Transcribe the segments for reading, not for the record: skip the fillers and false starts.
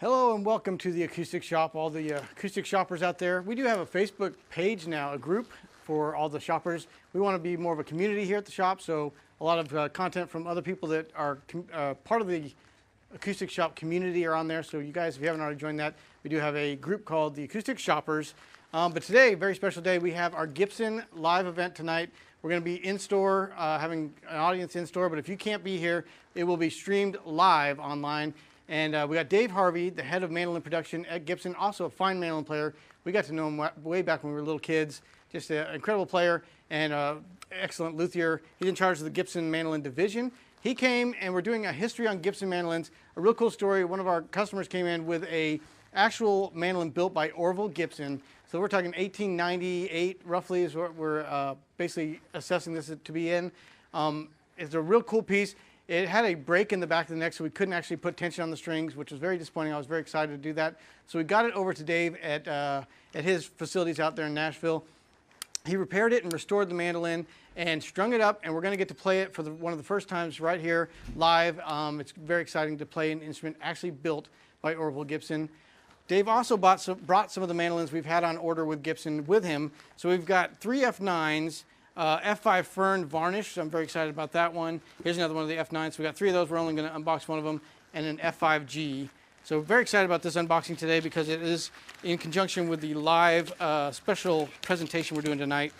Hello and welcome to the Acoustic Shop, all the acoustic shoppers out there. We do have a Facebook page now, a group for all the shoppers. We want to be more of a community here at the shop, so a lot of content from other people that are part of the Acoustic Shop community are on there. So you guys, if you haven't already joined that, we do have a group called the Acoustic Shoppers. But today, very special day, we have our Gibson live event tonight. We're going to be in-store, having an audience in-store, but if you can't be here, it will be streamed live online. And we got Dave Harvey, the head of mandolin production at Gibson, also a fine mandolin player. We got to know him way back when we were little kids. Just an incredible player and excellent luthier. He's in charge of the Gibson mandolin division. He came and we're doing a history on Gibson mandolins. A real cool story. One of our customers came in with a actual mandolin built by Orville Gibson. So we're talking 1898 roughly is what we're basically assessing this to be in. It's a real cool piece. It had a break in the back of the neck, so we couldn't actually put tension on the strings, which was very disappointing. I was very excited to do that. So we got it over to Dave at his facilities out there in Nashville. He repaired it and restored the mandolin and strung it up, and we're going to get to play it for one of the first times right here live. It's very exciting to play an instrument actually built by Orville Gibson. Dave also brought some of the mandolins we've had on order with Gibson with him. So we've got 3 F9s. F5 Fern varnish, so I'm very excited about that one. Here's another one of the F9s. So we got 3 of those. We're only going to unbox one of them, and an F5G. So very excited about this unboxing today because it is in conjunction with the live special presentation we're doing tonight.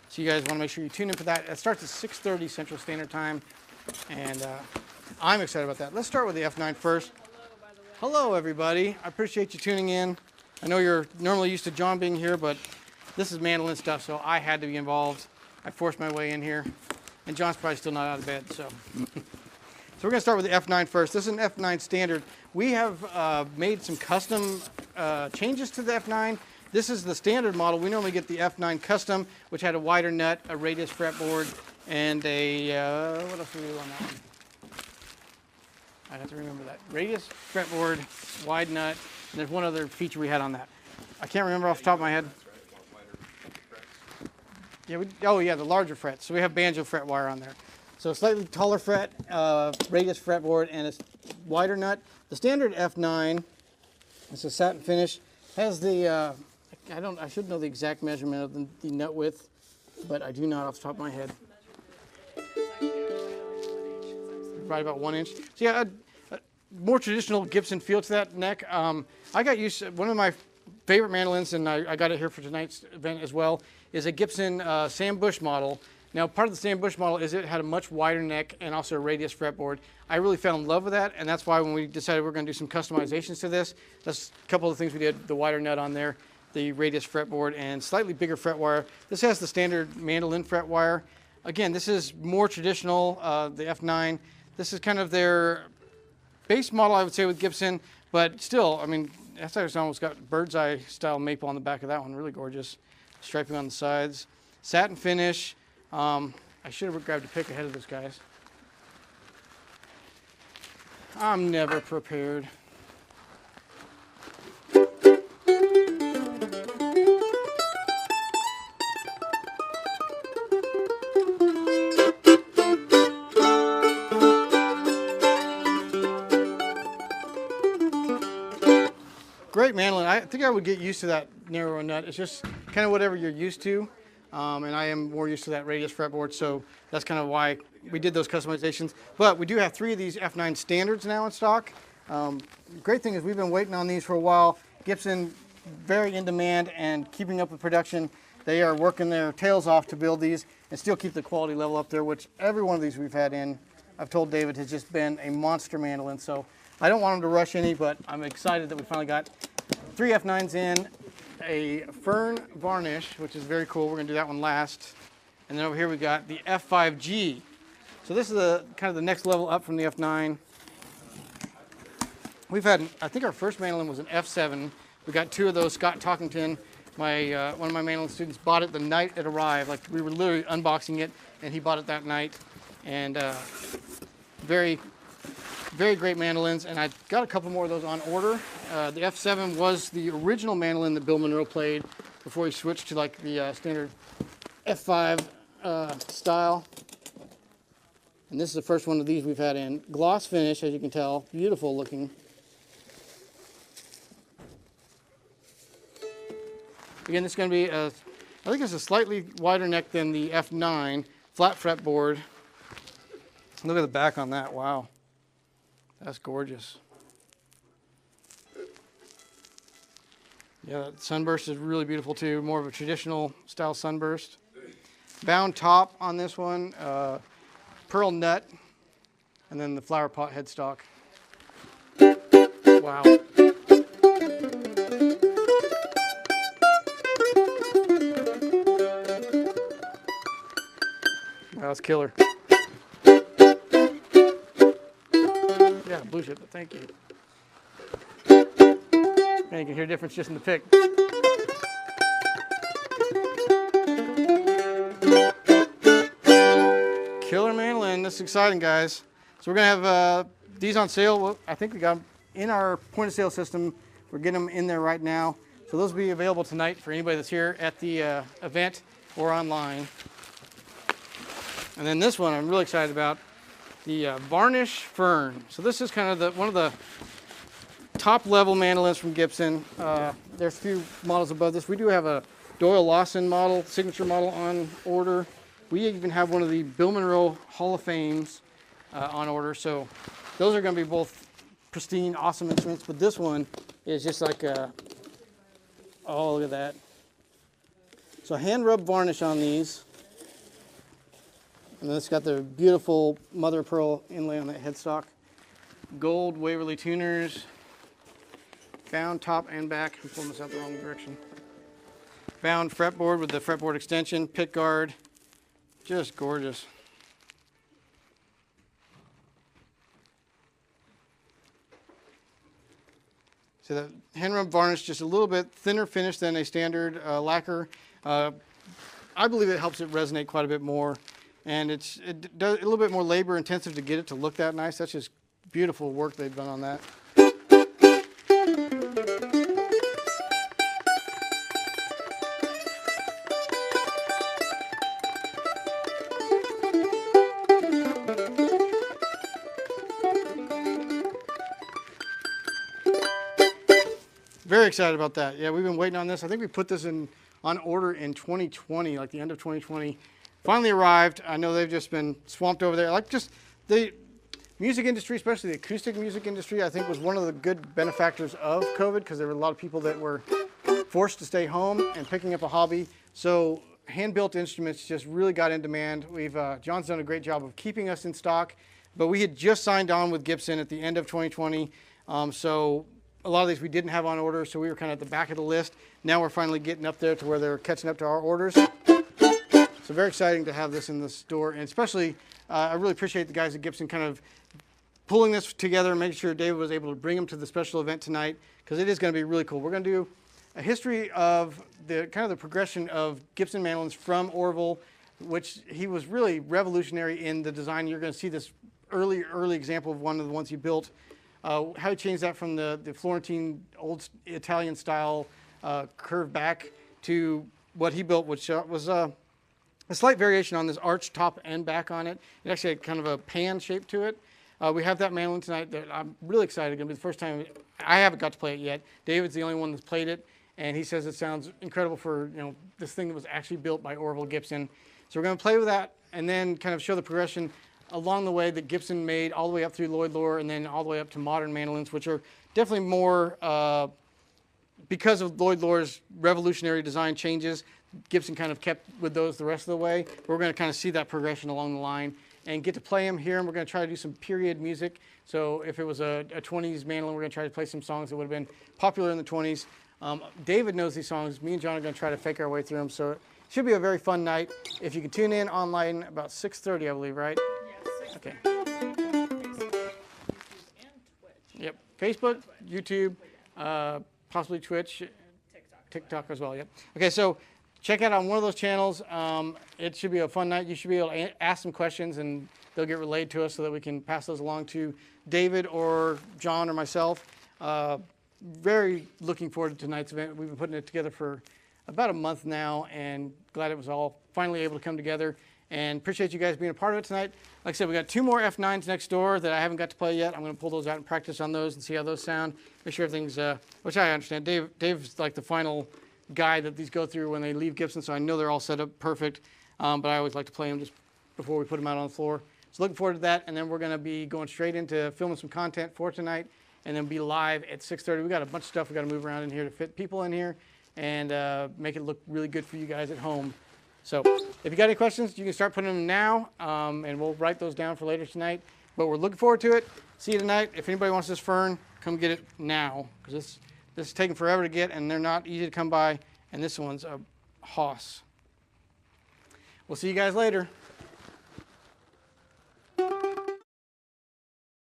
So you guys want to make sure you tune in for that. It starts at 6:30 Central Standard Time, and I'm excited about that. Let's start with the F9 first. Hello, by the way. Hello, everybody. I appreciate you tuning in. I know you're normally used to John being here, but this is mandolin stuff, so I had to be involved. I forced my way in here, and John's probably still not out of bed, so. So we're gonna start with the F9 first. This is an F9 standard. We have made some custom changes to the F9. This is the standard model. We normally get the F9 custom, which had a wider nut, a radius fretboard, and a, what else do we do on that one? I have to remember that. Radius fretboard, wide nut, and there's one other feature we had on that. I can't remember off the top of my head. Yeah, the larger frets. So we have banjo fret wire on there. So slightly taller fret, radius fretboard, and a wider nut. The standard F9, it's a satin finish, has the, I should know the exact measurement of the nut width, but I do not off the top of my head. Right about 1 inch. So yeah, a more traditional Gibson feel to that neck. I got used to, one of my favorite mandolins, and I got it here for tonight's event as well, is a Gibson Sam Bush model. Now, part of the Sam Bush model is it had a much wider neck and also a radius fretboard. I really fell in love with that, and that's why when we decided we're going to do some customizations to this, that's a couple of the things we did, the wider nut on there, the radius fretboard, and slightly bigger fret wire. This has the standard mandolin fret wire. Again, this is more traditional, the F9. This is kind of their base model, I would say, with Gibson, but still, I mean, that's almost got bird's eye style maple on the back of that one, really gorgeous. Striping on the sides, satin finish. I should have grabbed a pick ahead of this, guys. I'm never prepared. Great mandolin. I think I would get used to that narrower nut. It's just kind of whatever you're used to, and I am more used to that radius fretboard, so that's kind of why we did those customizations. But we do have 3 of these F9 standards now in stock. Great thing is we've been waiting on these for a while. Gibson, very in demand and keeping up with production. They are working their tails off to build these and still keep the quality level up there, which every one of these we've had in, I've told David, has just been a monster mandolin. So I don't want him to rush any, but I'm excited that we finally got 3 F9s in, a Fern varnish, which is very cool. We're going to do that one last. And then over here we got the F5G. So this is kind of the next level up from the F9. We've had, I think our first mandolin was an F7. We got 2 of those. Scott Talkington, one of my mandolin students, bought it the night it arrived. Like we were literally unboxing it, and he bought it that night. And very great mandolins, and I got a couple more of those on order. The F7 was the original mandolin that Bill Monroe played before he switched to like the standard F5 style. And this is the first one of these we've had in. Gloss finish, as you can tell, beautiful looking. Again, this is going to be I think it's a slightly wider neck than the F9, flat fretboard. Look at the back on that, wow. That's gorgeous. Yeah, that sunburst is really beautiful too, more of a traditional style sunburst. Bound top on this one, pearl nut, and then the flower pot headstock. Wow. That's killer. Yeah, blue chip, but thank you. And you can hear a difference just in the pick. Killer mandolin, this is exciting, guys. So we're gonna have these on sale. I think we got them in our point of sale system. We're getting them in there right now. So those will be available tonight for anybody that's here at the event or online. And then this one I'm really excited about, the Varnish Fern. So this is kind of one of the top level mandolins from Gibson. There's a few models above this. We do have a Doyle Lawson model, signature model on order. We even have one of the Bill Monroe Hall of Fames on order. So those are going to be both pristine, awesome instruments. But this one is just like oh, look at that. So hand rub varnish on these. And then it's got the beautiful mother of pearl inlay on that headstock. Gold Waverly tuners. Bound top and back. I'm pulling this out the wrong direction. Bound fretboard with the fretboard extension, pick guard. Just gorgeous. So the hand rub varnish, just a little bit thinner finish than a standard lacquer. I believe it helps it resonate quite a bit more. And it does a little bit more labor intensive to get it to look that nice. That's just beautiful work they've done on that. Very excited about that. Yeah, we've been waiting on this. I think we put this on order in 2020, like the end of 2020. Finally arrived. I know they've just been swamped over there. Like just the music industry, especially the acoustic music industry, I think was one of the good benefactors of COVID because there were a lot of people that were forced to stay home and picking up a hobby. So hand-built instruments just really got in demand. John's done a great job of keeping us in stock, but we had just signed on with Gibson at the end of 2020. So a lot of these we didn't have on order, so we were kind of at the back of the list. Now we're finally getting up there to where they're catching up to our orders. So very exciting to have this in the store, and especially I really appreciate the guys at Gibson kind of pulling this together and making sure David was able to bring them to the special event tonight, because it is going to be really cool. We're going to do a history of the kind of the progression of Gibson mandolins from Orville, which he was really revolutionary in the design. You're going to see this early example of one of the ones he built. How he changed that from the Florentine old Italian style curved back to what he built, which was a slight variation on this arch top and back on it. It actually had kind of a pan shape to it. We have that mandolin tonight that I'm really excited. It's going to be the first time. I haven't got to play it yet. David's the only one that's played it, and he says it sounds incredible for this thing that was actually built by Orville Gibson. So we're going to play with that and then kind of show the progression along the way that Gibson made all the way up through Lloyd Loar and then all the way up to modern mandolins, which are definitely more because of Lloyd Loar's revolutionary design changes. Gibson kind of kept with those the rest of the way. We're going to kind of see that progression along the line and get to play them here, and we're going to try to do some period music. So if it was a 20s mandolin, we're going to try to play some songs that would have been popular in the 20s. David knows these songs. Me and John are going to try to fake our way through them. So it should be a very fun night. If you can tune in online about 6:30, I believe, right? Yes, 6:30. Okay. Facebook, YouTube, and Twitch. Yep. Facebook, YouTube, possibly Twitch, TikTok as well. Yep. Okay, so check out on one of those channels. It should be a fun night. You should be able to ask some questions, and they'll get relayed to us so that we can pass those along to David or John or myself. Very looking forward to tonight's event. We've been putting it together for about a month now, and glad it was all finally able to come together. And appreciate you guys being a part of it tonight. Like I said, we got 2 more F9s next door that I haven't got to play yet. I'm going to pull those out and practice on those and see how those sound. Make sure everything's, which I understand. Dave's like the final guide that these go through when they leave Gibson, so I know they're all set up perfect. But I always like to play them just before we put them out on the floor. So looking forward to that, and then we're going to be going straight into filming some content for tonight, and then be live at 6:30. We got a bunch of stuff we got to move around in here to fit people in here and make it look really good for you guys at home. So if you got any questions, you can start putting them now, and we'll write those down for later tonight. But we're looking forward to it. See you tonight. If anybody wants this Fern, come get it now, because this is taking forever to get, and they're not easy to come by. And this one's a hoss. We'll see you guys later.